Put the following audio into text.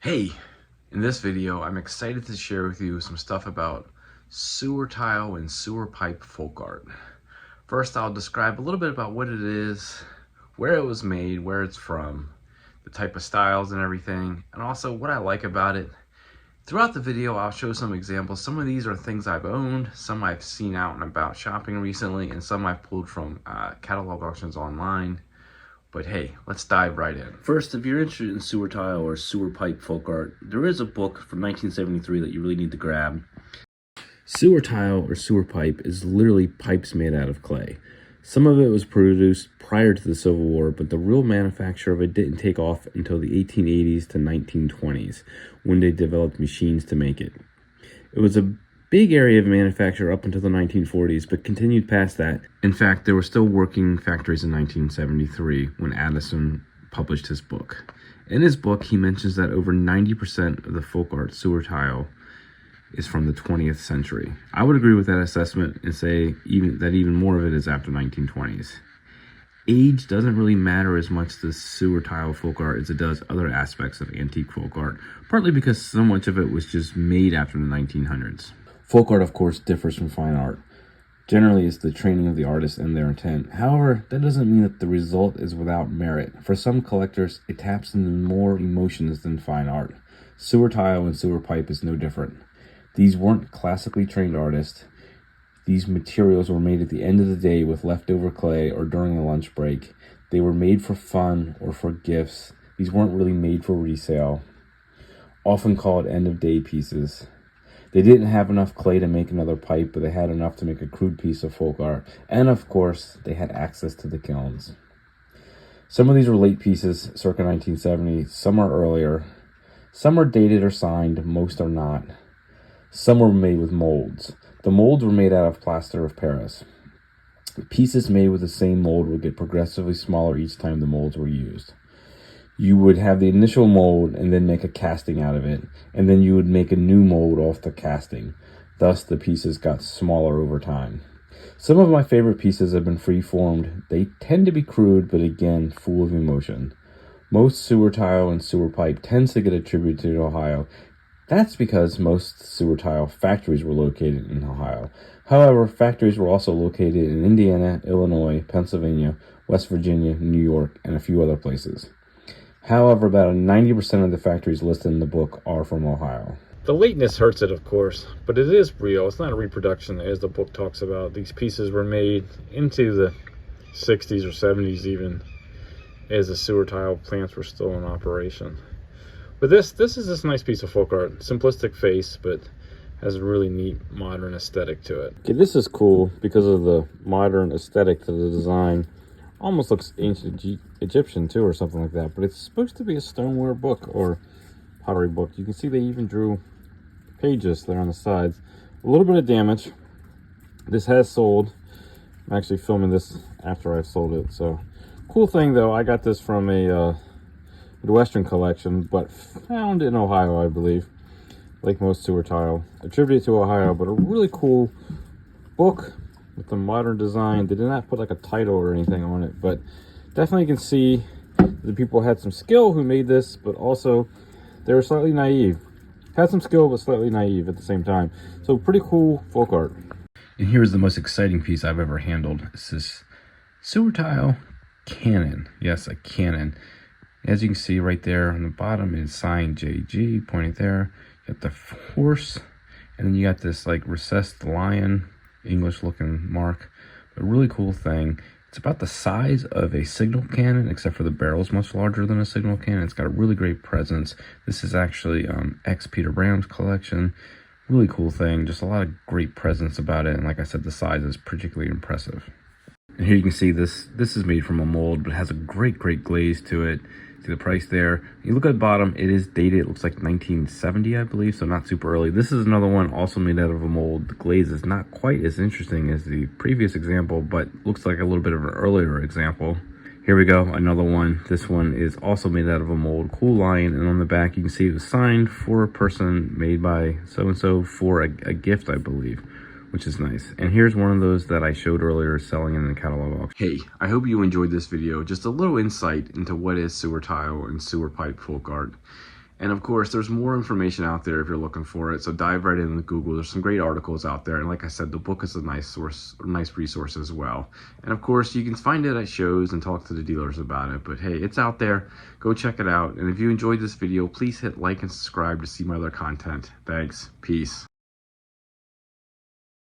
Hey, in this video, I'm excited to share with you some stuff about sewer tile and sewer pipe folk art. First, I'll describe a little bit about what it is, where it was made, where it's from, the type of styles and everything, and also what I like about it. Throughout the video, I'll show some examples. Some of these are things I've owned, some I've seen out and about shopping recently, and some I've pulled from catalog auctions online. But hey, let's dive right in. First, if you're interested in sewer tile or sewer pipe folk art, there is a book from 1973 that you really need to grab. Sewer tile or sewer pipe is literally pipes made out of clay. Some of it was produced prior to the Civil War, but the real manufacture of it didn't take off until the 1880s to 1920s, when they developed machines to make it. It was a big area of manufacture up until the 1940s, but continued past that. In fact, there were still working factories in 1973 when Addison published his book. In his book, he mentions that over 90% of the folk art sewer tile is from the 20th century. I would agree with that assessment and say even more of it is after 1920s. Age doesn't really matter as much to sewer tile folk art as it does other aspects of antique folk art, partly because so much of it was just made after the 1900s. Folk art, of course, differs from fine art. Generally, it's the training of the artist and their intent. However, that doesn't mean that the result is without merit. For some collectors, it taps into more emotions than fine art. Sewer tile and sewer pipe is no different. These weren't classically trained artists. These materials were made at the end of the day with leftover clay or during a lunch break. They were made for fun or for gifts. These weren't really made for resale. Often called end-of-day pieces. They didn't have enough clay to make another pipe, but they had enough to make a crude piece of folk art. And of course, they had access to the kilns. Some of these are late pieces, circa 1970. Some are earlier. Some are dated or signed. Most are not. Some were made with molds. The molds were made out of plaster of Paris. Pieces made with the same mold would get progressively smaller each time the molds were used. You would have the initial mold and then make a casting out of it, and then you would make a new mold off the casting. Thus, the pieces got smaller over time. Some of my favorite pieces have been free-formed. They tend to be crude, but again, full of emotion. Most sewer tile and sewer pipe tends to get attributed to Ohio. That's because most sewer tile factories were located in Ohio. However, factories were also located in Indiana, Illinois, Pennsylvania, West Virginia, New York, and a few other places. However, about 90% of the factories listed in the book are from Ohio. The lateness hurts it, of course, but it is real. It's not a reproduction, as the book talks about. These pieces were made into the 60s or 70s even, as the sewer tile plants were still in operation. But this is this nice piece of folk art. Simplistic face, but has a really neat modern aesthetic to it. Okay, this is cool because of the modern aesthetic to the design. Almost looks ancient Egyptian too, or something like that. But it's supposed to be a stoneware book or pottery book. You can see they even drew pages there on the sides. A little bit of damage. This has sold. I'm actually filming this after I've sold it. So, cool thing though, I got this from a Midwestern collection, but found in Ohio, I believe. Like most sewer tile. Attributed to Ohio, but a really cool book with the modern design. They did not put like a title or anything on it, but definitely can see the people had some skill who made this, but also they were slightly naive. Had some skill, but slightly naive at the same time. So pretty cool folk art. And here's the most exciting piece I've ever handled. It's this sewer tile cannon. Yes, a cannon. As you can see right there on the bottom is signed JG, pointed there. You got the horse, and then you got this like recessed lion, English looking mark. A really cool thing. It's about the size of a signal cannon, except for the barrel's much larger than a signal cannon. It's got a really great presence. This is actually ex Peter Bram's collection. Really cool thing. Just a lot of great presence about it. And like I said, the size is particularly impressive. And here you can see this is made from a mold, but it has a great glaze to it. See the price there. You look at the bottom, it is dated. It looks like 1970, I believe, so not super early. This is another one also made out of a mold. The glaze is not quite as interesting as the previous example, but looks like a little bit of an earlier example. Here we go, another one. This one is also made out of a mold. Cool lion, and on the back you can see it was signed for a person, made by so-and-so for a gift, I believe, which is nice. And here's one of those that I showed earlier selling in the catalog auction. Hey, I hope you enjoyed this video. Just a little insight into what is sewer tile and sewer pipe folk art. And of course, there's more information out there if you're looking for it. So dive right into Google. There's some great articles out there. And like I said, the book is a nice source, a nice resource as well. And of course, you can find it at shows and talk to the dealers about it. But hey, it's out there. Go check it out. And if you enjoyed this video, please hit like and subscribe to see my other content. Thanks. Peace.